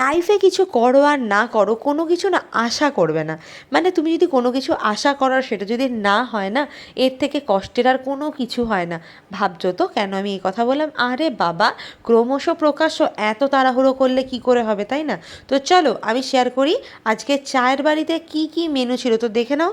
লাইফে কিছু করো আর না করো, কোনো কিছু না আশা করবে না। মানে তুমি যদি কোনো কিছু আশা করার সেটা যদি না হয় না, এর থেকে কষ্টের আর কোনো কিছু হয় না। ভাবছো তো কেন আমি এই কথা বললাম? আরে বাবা, ক্রমশ প্রকাশ্য এত তাড়াহুড়ো করলে কি করে হবে, তাই না? তো চলো আমি শেয়ার করি আজকে চায়ের বাড়িতে কি কি মেনু ছিল। তো দেখে নাও,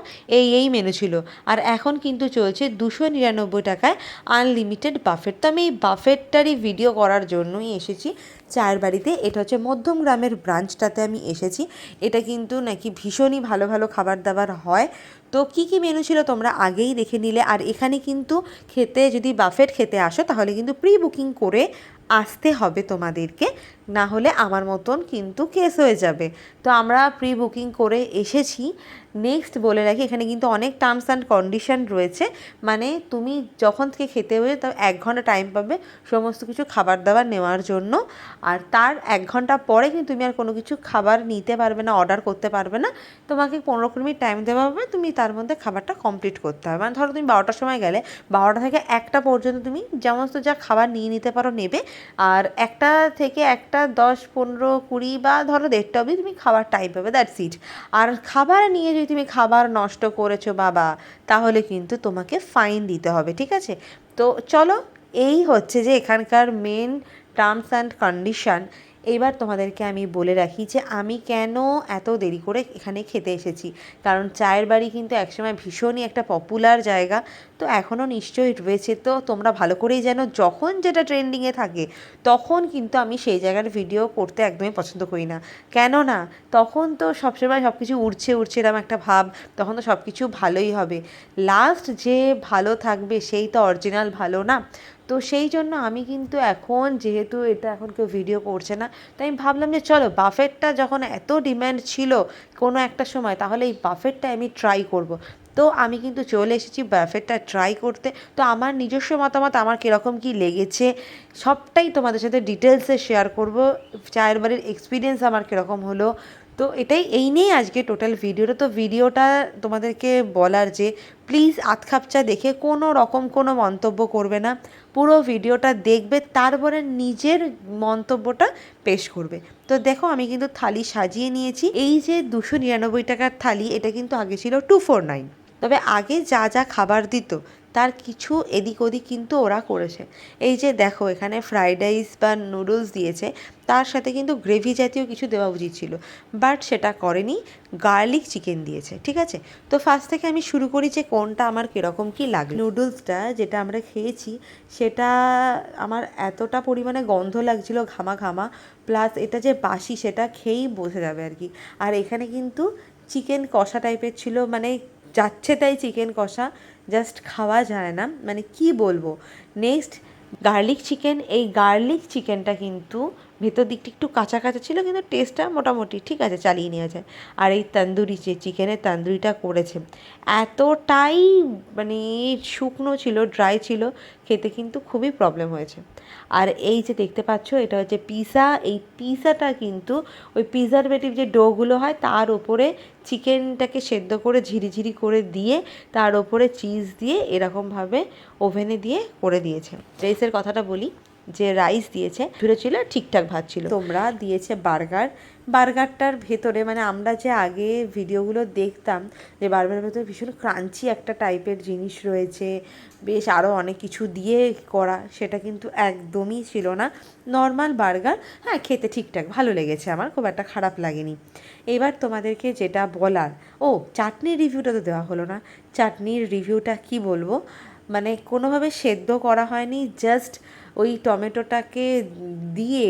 এই মেনু ছিল। আর এখন কিন্তু চলছে 299 টাকায় আনলিমিটেড বাফেট। তো আমি এই বাফেটটারই ভিডিও করার জন্যই এসেছি চায়ের বাড়িতে। এটা হচ্ছে মধ্যম গ্রামের ব্রাঞ্চটাতে আমি এসেছি। এটা কিন্তু নাকি ভীষণই ভালো ভালো খাবার দাবার হয়। তো কী কী মেনু ছিল তোমরা আগেই দেখে নিলে। আর এখানে কিন্তু খেতে, যদি বাফেট খেতে আসো তাহলে কিন্তু প্রি বুকিং করে আসতে হবে তোমাদেরকে, না হলে আমার মতন কিন্তু কেস হয়ে যাবে। তো আমরা প্রি বুকিং করে এসেছি। নেক্সট বলে রাখি, এখানে কিন্তু অনেক টার্মস অ্যান্ড কন্ডিশন রয়েছে। মানে তুমি যখন থেকে খেতে হবে তাও 1 ঘন্টা টাইম পাবে সমস্ত কিছু খাবার দাবার নেওয়ার জন্য। আর তার 1 ঘন্টা পরে কিন্তু তুমি আর কোনো কিছু খাবার নিতে পারবে না, অর্ডার করতে পারবে না। তোমাকে 15 মিনিট টাইম দেওয়া হবে, তুমি তার মধ্যে খাবারটা কমপ্লিট করতে হবে। মানে ধরো তুমি 12টার সময় গেলে, 12টা থেকে 1টা পর্যন্ত তুমি সমস্ত যা খাবার নিয়ে নিতে পারো নেবে। আর 1টা থেকে 1টা 10, 15, 20 বা ধরো 1:30 অবধি তুমি খাবার টাইম পাবে, দ্যাটস ইট। আর খাবার নিয়ে যদি তুমি খাবার নষ্ট করেছো বাবা, তাহলে কিন্তু তোমাকে ফাইন দিতে হবে, ঠিক আছে? তো চলো, এই হচ্ছে যে এখানকার মেন টার্মস অ্যান্ড কন্ডিশান। এইবার তোমাদেরকে আমি বলে রাখি যে আমি কেন এত দেরি করে এখানে খেতে এসেছি। কারণ চায়ের বাড়ি কিন্তু একসময় ভীষণই একটা পপুলার জায়গা, তো এখনও নিশ্চয়ই রয়েছে। তো তোমরা ভালো করেই জানো, যখন যেটা ট্রেন্ডিংয়ে থাকে তখন কিন্তু আমি সেই জায়গার ভিডিও করতে একদমই পছন্দ করি না। কেননা তখন তো সবসময় সব কিছু উড়ছে উড়ছে এরকম একটা ভাব, তখন তো সব কিছু ভালোই হবে। লাস্ট যে ভালো থাকবে সেই তো অরিজিনাল ভালো না। তো সেই জন্য আমি কিন্তু এখন, যেহেতু এটা এখন কেউ ভিডিও করছে না, তাই আমি ভাবলাম যে চলো বাফেটটা যখন এত ডিম্যান্ড ছিল কোনো একটা সময়, তাহলে এই বাফেটটা আমি ট্রাই করব। তো আমি কিন্তু চলে এসেছি বাফেটটা ট্রাই করতে। তো আমার নিজস্ব মতামত, আমার কীরকম কী লেগেছে সবটাই তোমাদের সাথে ডিটেলসে শেয়ার করব। চায়ের বাড়ির এক্সপিরিয়েন্স আমার কীরকম হলো, তো এই নিয়েই আজকে টোটাল ভিডিওটা। তো ভিডিওটা তোমাদেরকে বলার যে প্লিজ আধখাপচা দেখে কোনো রকম কোনো মন্তব্য করবে না। পুরো ভিডিওটা দেখবে, তারপরে নিজের মন্তব্যটা পেশ করবে। তো দেখো আমি কিন্তু থালি সাজিয়ে নিয়েছি। এই যে 299 টাকার থালি, এটা কিন্তু আগে ছিল 249। তবে আগে যা যা খাবার দিত তার কিছু এদিক ওদিক কিন্তু ওরা করেছে। এই যে দেখো এখানে ফ্রাইড রাইস বা নুডলস দিয়েছে, তার সাথে কিন্তু গ্রেভি জাতীয় কিছু দেওয়া উচিত ছিল, বাট সেটা করেনি। গার্লিক চিকেন দিয়েছে, ঠিক আছে? তো ফার্স্ট থেকে আমি শুরু করি যে কোনটা আমার কীরকম কী লাগলো। নুডলসটা যেটা আমরা খেয়েছি সেটা আমার এতটা পরিমাণে গন্ধ লাগছিল, ঘামা ঘামা, প্লাস এটা যে বাসি সেটা খেয়েই বোঝা যাবে আর কি। আর এখানে কিন্তু চিকেন কষা টাইপের ছিল, মানে যাচ্ছে তাই চিকেন কষা, জাস্ট খাওয়া যায় না, মানে কি বলবো। নেক্সট গার্লিক চিকেন, এই গার্লিক চিকেনটা কিন্তু ভেতর দিকটা একটু কাঁচা কাঁচা ছিল, কিন্তু টেস্টটা মোটামুটি ঠিক আছে, চালিয়ে নেওয়া যায়। আর এই তন্দুরি, যে চিকেনের তন্দুরিটা করেছে, এতটাই মানে শুকনো ছিল, ড্রাই ছিল, খেতে কিন্তু খুবই প্রবলেম হয়েছে। আর এই যে দেখতে পাচ্ছ এটা হচ্ছে পিৎজা। এই পিৎজাটা কিন্তু ওই প্রিজারভেটিভ যে ডোগুলো হয় তার ওপরে চিকেনটাকে সেদ্ধ করে ঝিরিঝিরি করে দিয়ে তার ওপরে চিজ দিয়ে এরকমভাবে ওভেনে দিয়ে করে দিয়েছে। রাইসের কথাটা বলি, যে রাইস দিয়েছে ঝুরে ছিল, ঠিকঠাক ভাত ছিল। তোমরা দিয়েছে বার্গার। বার্গারটার ভেতরে, মানে আমরা যে আগে ভিডিওগুলো দেখতাম যে বার্গারের ভেতরে ভীষণ ক্রাঞ্চি একটা টাইপের জিনিস রয়েছে, বেশ আরও অনেক কিছু দিয়ে করা, সেটা কিন্তু একদমই ছিল না। নর্মাল বার্গার, হ্যাঁ খেতে ঠিকঠাক ভালো লেগেছে, আমার খুব একটা খারাপ লাগেনি। এবার তোমাদেরকে যেটা বলার, ও চাটনির রিভিউটা তো দেওয়া হলো না। চাটনির রিভিউটা কি বলবো, মানে কোনোভাবে সেদ্ধ করা হয়নি, জাস্ট ওই টমেটোটাকে দিয়ে,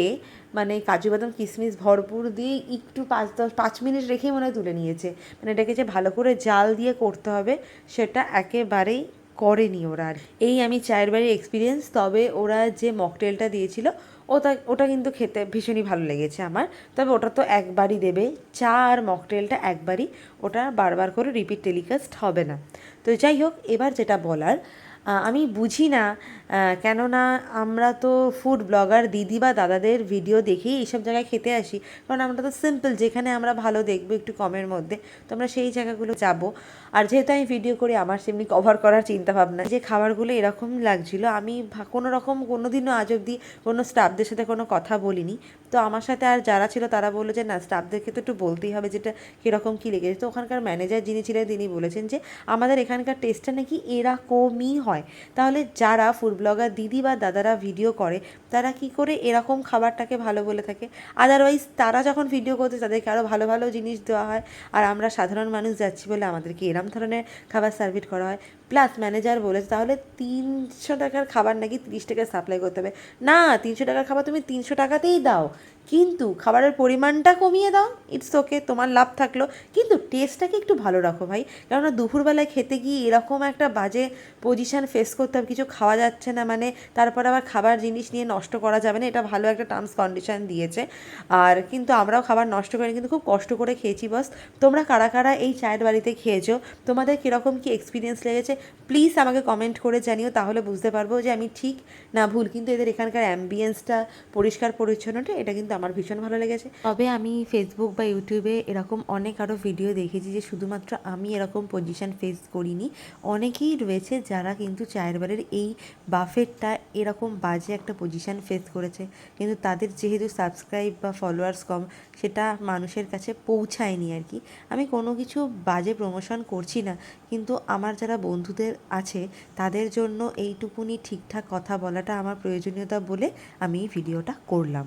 মানে কাজু বাদাম কিশমিশ ভরপুর দিয়ে একটু 5 মিনিট রেখেই মনে হয় তুলে নিয়েছে। মানে এটাকে যে ভালো করে জাল দিয়ে করতে হবে সেটা একেবারেই করেনি ওরা। আর এই আমি চায়ের বাড়ির এক্সপিরিয়েন্স। তবে ওরা যে মকটেলটা দিয়েছিল ওটা কিন্তু খেতে ভীষণই ভালো লেগেছে আমার। তবে ওটা তো একবারই দেবে, চা আর মকটেলটা একবারই, ওটা বারবার করে রিপিট টেলিকাস্ট হবে না। তো যাই হোক, এবার যেটা বলার, আমি বুঝি না, কেননা আমরা তো ফুড ব্লগার দিদি বা দাদাদের ভিডিও দেখেই এইসব জায়গায় খেতে আসি, কারণ আমরা তো সিম্পল, যেখানে আমরা ভালো দেখবো একটু কমের মধ্যে, তো আমরা সেই জায়গাগুলো যাব। আর যেহেতু আমি ভিডিও করি, আমার সেমনি কভার করার চিন্তাভাবনা। যে খাবারগুলো এরকম লাগছিলো, আমি কোনো রকম কোনো দিনও আজ অবধি কোনো স্টাফদের সাথে কোনো কথা বলিনি। তো আমার সাথে আর যারা ছিল তারা বললো যে না, স্টাফদেরকে তো একটু বলতেই হবে যেটা কীরকম কী লেগেছে। তো ওখানকার ম্যানেজার যিনি ছিলেন তিনি বলেছেন যে আমাদের এখানকার টেস্টটা নাকি এরকমই হয়। তাহলে যারা ফুড ব্লগার দিদি বা দাদারা ভিডিও করে, তারা কি করে এরকম খাবারটাকে ভালো বলে থাকে? আদারওয়াইজ তারা যখন ভিডিও করতে তাদেরকে আরও ভালো ভালো জিনিস দেওয়া হয়, আর আমরা সাধারণ মানুষ যাচ্ছি বলে আমাদেরকে এরম ধরনের খাবার সার্ভিস করা হয়। প্লাস ম্যানেজার বলেছে তাহলে 300 টাকার খাবার নাকি 30 টাকায় সাপ্লাই করতে হবে। না, 300 টাকার খাবার তুমি 300 টাকাতেই দাও, কিন্তু খাবারের পরিমাণটা কমিয়ে দাও, ইটস ওকে, তোমার লাভ থাকলো, কিন্তু টেস্টটাকে একটু ভালো রাখো ভাই। কেননা দুপুরবেলায় খেতে গিয়ে এরকম একটা বাজে পজিশান ফেস করতে হবে, কিছু খাওয়া যাচ্ছে না, মানে তারপর আবার খাবার জিনিস নিয়ে নষ্ট করা যাবে না, এটা ভালো একটা টার্মস কন্ডিশন দিয়েছে। আর কিন্তু আমরাও খাবার নষ্ট করিনি, কিন্তু খুব কষ্ট করে খেয়েছি বস। তোমরা কারা কারা এই চায়ের বাড়িতে খেয়েছো, তোমাদের কীরকম কী এক্সপিরিয়েন্স লেগেছে প্লিজ আমাকে কমেন্ট করে জানিও, তাহলে বুঝতে পারবো যে আমি ঠিক না ভুল। কিন্তু এদের এখানকার অ্যাম্বিয়েন্সটা, পরিষ্কার পরিচ্ছন্নটা, এটা কিন্তু আমার ভীষণ ভালো লেগেছে। তবে আমি ফেসবুক বা ইউটিউবে এরকম অনেক আরও ভিডিও দেখেছি যে শুধুমাত্র আমি এরকম পজিশন ফেস করিনি, অনেকেই রয়েছে যারা কিন্তু চায়ের বাড়ির এই বাফেটটা এরকম বাজে একটা পজিশন ফেস করেছে, কিন্তু তাদের যেহেতু সাবস্ক্রাইব বা ফলোয়ার্স কম, সেটা মানুষের কাছে পৌঁছায়নি আর কি। আমি কোনো কিছু বাজে প্রমোশন করছি না, কিন্তু আমার যারা বন্ধুদের আছে তাদের জন্য এইটুকুনি ঠিকঠাক কথা বলাটা আমার প্রয়োজনীয়তা বলে আমি এই ভিডিওটা করলাম।